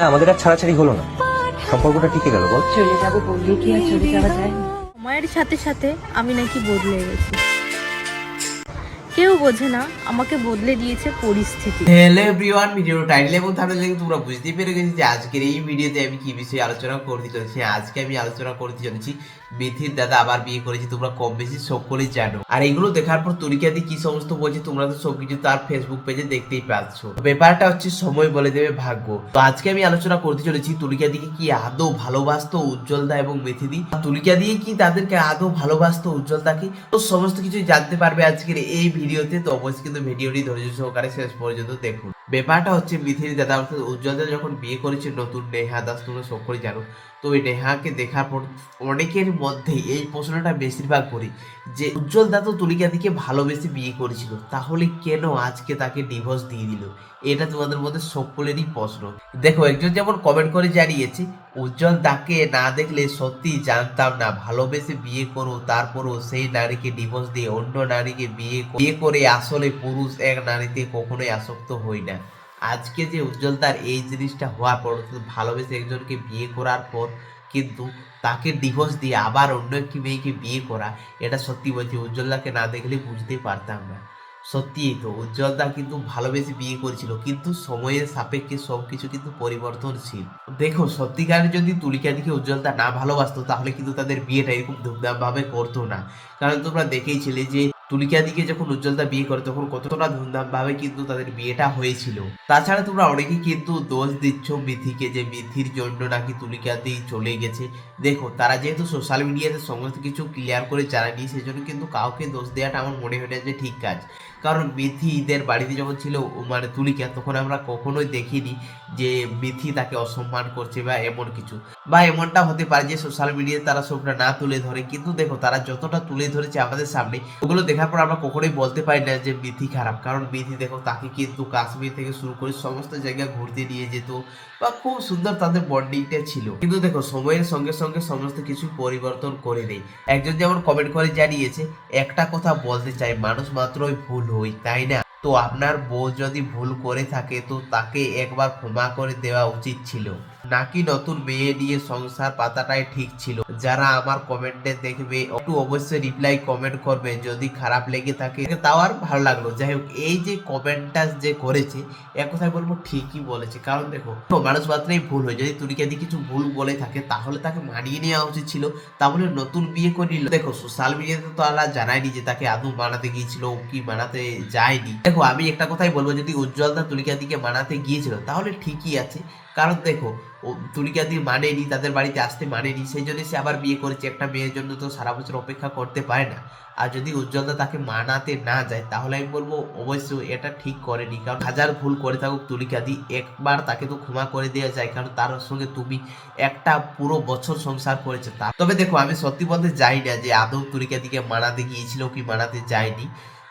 আমাদের আর ছাড়াছাড়ি হলো না, সম্পর্কটা টিকে গেল। বল, চলে যাবো বললে কি আর চলে যাওয়া যায়? সময়ের সাথে সাথে আমি নাকি বদলে গেছি। কেউ বোঝে না আমাকে বদলে দিয়েছে পরিস্থিতি। হ্যালো এভরিওয়ান, ভিডিওর টাইটেল এবং থাম্বনেল দেখে তোমরা বুঝতেই পেরে গেছো যে আজকের এই ভিডিওতে আমি কি বিষয়ে আলোচনা করতে চলেছি। আজকে আমি আলোচনা করতে চলেছি মিথির দাদা আবার বিয়ে করেছে, তোমরা কম বেশি সকলেই জানো। আর এগুলো দেখার পর তুলিকাদি কি সমস্ত বলছে তোমরা তো সবকিছু তার ফেসবুক পেজে দেখতেই পাচ্ছ। ব্যাপারটা হচ্ছে সময় বলে দেবে ভাগ্য। তো আজকে আমি আলোচনা করতে চলেছি তুলিকাদিকে কি আদৌ ভালোবাসতো উজ্জ্বলদা এবং মিথিদি, তুলিকাদি কি তাদেরকে আদৌ ভালোবাসতো উজ্জ্বলদাকে, তো সমস্ত কিছু জানতে পারবে আজকের এই ভিডিওতে। তো অবশ্যই কিন্তু ভিডিওটি ধৈর্য সহকারে শেষ পর্যন্ত দেখুন। ব্যাপারটা হচ্ছে মিথির দাদা অর্থাৎ উজ্জ্বলদা যখন বিয়ে করেছে নতুন নেহা দাস, তোমরা সকলেই জানো। তো ওই নেহাকে দেখার পর অনেকের মধ্যে এই প্রশ্নটা বেশিরভাগ করি যে উজ্জ্বলদা তো তুলিকাদিকে ভালোবেসে বিয়ে করেছিল, তাহলে কেন আজকে তাকে ডিভোর্স দিয়ে দিল? এটা তোমাদের মধ্যে সকলেরই প্রশ্ন। দেখো, একজন যেমন কমেন্ট করে জানিয়েছে উজ্জ্বল তাকে না দেখলে সত্যি জানতাম না ভালোবেসে বিয়ে করো, তারপরও সেই নারীকে ডিভোর্স দিয়ে অন্য নারীকে বিয়ে করে আসলে পুরুষ এক নারীতে কখনোই আসক্ত হই না। আজকে যে উজ্জ্বলতার এই জিনিসটা হওয়ার পর ভালোবেসে একজনকে বিয়ে করার পর কিন্তু তাকে ডিভোর্স দিয়ে আবার অন্য একটি মেয়েকে বিয়ে করা, এটা সত্যি বলছি উজ্জ্বলদাকে না দেখলে বুঝতেই পারতাম না। সত্যিই তো উজ্জ্বলদা কিন্তু ভালোবেসে বিয়ে করেছিল, কিন্তু সময়ের সাপেক্ষে সবকিছু কিন্তু পরিবর্তনশীল। দেখো, সত্যিকারে যদি তুলিকাদিকে উজ্জ্বলদা না ভালোবাসতো তাহলে কিন্তু তাদের বিয়েটা এরকম ধুমধাম ভাবে করতো না। কারণ তোমরা দেখেইছিলে যে তুলিকাদিকে যখন উজ্জ্বলদা বিয়ে করে তখন কতটা ধুমধাম ভাবে কিন্তু তাদের বিয়েটা হয়েছিল। তাছাড়া তোমরা অনেকেই কিন্তু দোষ দিচ্ছ মিথিকে যে মিথির জন্য নাকি তুলিকাদি চলে গেছে। দেখো, তারা যেহেতু সোশ্যাল মিডিয়াতে সমস্ত কিছু ক্লিয়ার করে জানায়নি, সেজন্য কিন্তু কাউকে দোষ দেওয়াটা আমার মনে হয় না যে ঠিক কাজ। কারণ মিথি ঈদের বাড়িতে যখন ছিল মানে তুলিকা, তখন আমরা কখনোই দেখিনি যে মিথি তাকে অসম্মান করছে বা এমন কিছু, বা এমনটা হতে পারে যে সোশ্যাল মিডিয়ায় তারা সবটা না তুলে ধরে। কিন্তু দেখো, তারা যতটা তুলে ধরেছে আমাদের সামনে, ওগুলো দেখার পর আমরা কখনোই বলতে পারি না যে মিথি খারাপ। কারণ মিথি দেখো, তাকে কিন্তু কাশ্মীর থেকে শুরু করে সমস্ত জায়গায় ঘুরতে নিয়ে যেত বা খুব সুন্দর তাদের বন্ডিংটা ছিল। কিন্তু দেখো, সময়ের সঙ্গে সঙ্গে সমস্ত কিছু পরিবর্তন করে দেয়। একজন যেমন কমেন্ট করে জানিয়েছে, একটা কথা বলতে চাই, মানুষ মাত্রই ভুল হই, তাই না? তো আপনার বউ যদি ভুল করে থাকে তো তাকে একবার ক্ষমা করে দেওয়া উচিত ছিল, নাকি নতুন মেয়ে নিয়ে সংসার পাতাটাই ঠিক ছিল। যারা আমার কমেন্টে দেখবে একটু অবশ্যই রিপ্লাই কমেন্ট করবে, যদি খারাপ লেগে থাকে তাও আর ভালো লাগলো। যাই হোক, এই যে কমেন্টটা যে করেছে এক কথায় বলবো ঠিকই বলেছে। কারণ দেখো, মানুষ মাত্রই ভুল হয়, যদি তুলিকাদি কিছু ভুল বলে থাকে তাহলে তাকে মানিয়ে নেওয়া উচিত ছিল, তাহলে নতুন বিয়ে করে নিল। দেখো, সোশ্যাল মিডিয়াতে তো আর জানায়নি যে তাকে আদৌ মানাতে গিয়েছিল কি মানাতে যায়নি। দেখো, আমি একটা কথাই বলবো, যদি উজ্জ্বলদা তুলিকাদিকে মানাতে গিয়েছিল তাহলে ঠিকই আছে। কারণ দেখো, তুলিকাদি মানেনি, তাদের বাড়িতে আসতে মানেনি, সেই জন্য সে আবার বিয়ে করেছে। একটা মেয়ের জন্য তো সারা বছর অপেক্ষা করতে পারে না। আর যদি উজ্জ্বলদা তাকে মানাতে না যায় তাহলে আমি বলবো অবশ্যই এটা ঠিক করেনি। কারণ হাজার ভুল করে থাকুক তুলিকাদি, একবার তাকে তো ক্ষমা করে দেওয়া যায়, কারণ তার সঙ্গে তুমি একটা পুরো বছর সংসার করেছো। তবে দেখো, আমি সত্যি বলতে যাই না যে আদৌ তুলিকাদিকে মানাতে গিয়েছিল কি মানাতে যায়নি।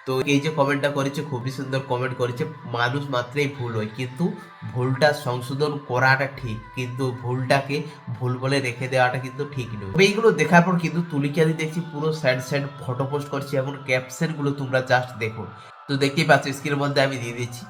তো এই যে কমেন্টটা করেছে, খুবই সুন্দর কমেন্ট করেছে। মানুষ মাত্রই ভুল হয়, কিন্তু ভুলটা সংশোধন করাটা ঠিক, কিন্তু ভুলটাকে ভুল বলে রেখে দেওয়াটা কিন্তু ঠিক নয়। এইগুলো দেখার পর কিন্তু তুলিকাদি দেখছি পুরো স্যাড স্যাড ফটো পোস্ট করছে, এবং ক্যাপশন গুলো তোমরা জাস্ট দেখো। তো দেখতেই পাচ্ছ স্ক্রিনের মধ্যে আমি দিয়ে দিচ্ছি,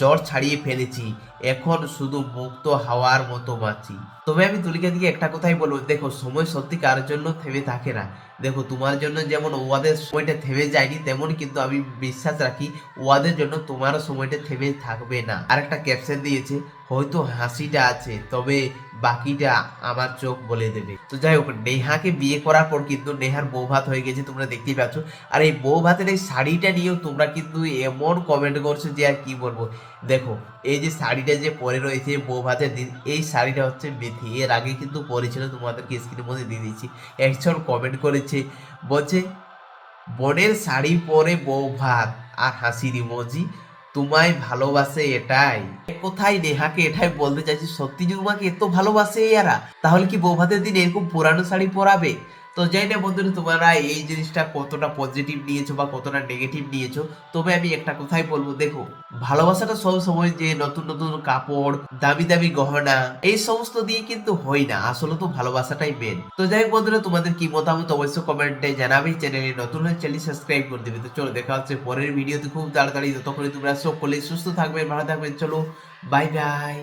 জ্বর ছাড়িয়ে ফেলেছি, এখন শুধু মুক্ত হাওয়ার মতো বাঁচি। তবে আমি তুলিকাদিকে একটা কথাই বলবো, দেখো, সময় সত্যি কারোর জন্য থেমে থাকে না। দেখো, তোমার জন্য যেমন ওয়াদের সময়টা থেমে যায়নি, তেমন কিন্তু আমি বিশ্বাস রাখি ওয়াদের জন্য তোমারও সময়টা থেমে থাকবে না। আরেকটা ক্যাপশন দিয়েছে, হয়তো হাসিটা আছে তবে বাকিটা আমার চোখ বলে দেবে। তো যাই হোক, নেহাকে বিয়ে করার পর কিন্তু নেহার বউ ভাত হয়ে গেছে, তোমরা দেখতেই পাচ্ছ। আর এই বউ ভাতের এই শাড়িটা নিয়েও তোমরা কিন্তু এমন কমেন্ট করছো যে আর কি বলবো। দেখো, এই যে শাড়িটা যে পরে রয়েছে বউ ভাতের দিন, এই শাড়িটা হচ্ছে মেথি, এর আগে কিন্তু পরেছিল, তোমাদেরকে স্ক্রিনের মধ্যে দিয়ে দিচ্ছি। একজন কমেন্ট করেছে, বলছে বোনের শাড়ি পরে বউ ভাত আর হাসির ইমোজি, তোমায় ভালোবাসে এটাই। কোথায় নেহাকে এটাই বলতে চাইছি, সত্যি যদি তোমাকে এত ভালোবাসে এরা, তাহলে কি বউ ভাতের দিন এরকম পুরানো শাড়ি পরাবে? তো যাই না বন্ধুরা, তোমরা এই জিনিসটা কতটা পজিটিভ নিয়েছো বা কতটা নেগেটিভ নিয়েছো। তবে আমি একটা কথাই বলবো, দেখো, ভালোবাসাটা সব সময় যে নতুন নতুন কাপড়, দামি দামি গহনা, এই সমস্ত দিয়ে কিন্তু হয় না, আসলে তো ভালোবাসাটাই মেন। তো যাই হোক বন্ধুরা, তোমাদের কি মতামত অবশ্যই কমেন্টে জানাবে। চ্যানেলে নতুন হলে চ্যানেল সাবস্ক্রাইব করে দেবে। তো চলো, দেখা হচ্ছে পরের ভিডিওতে খুব তাড়াতাড়ি। ততক্ষণ তোমরা সকলেই সুস্থ থাকবেন, ভালো থাকবেন। চলো, বাই বাই।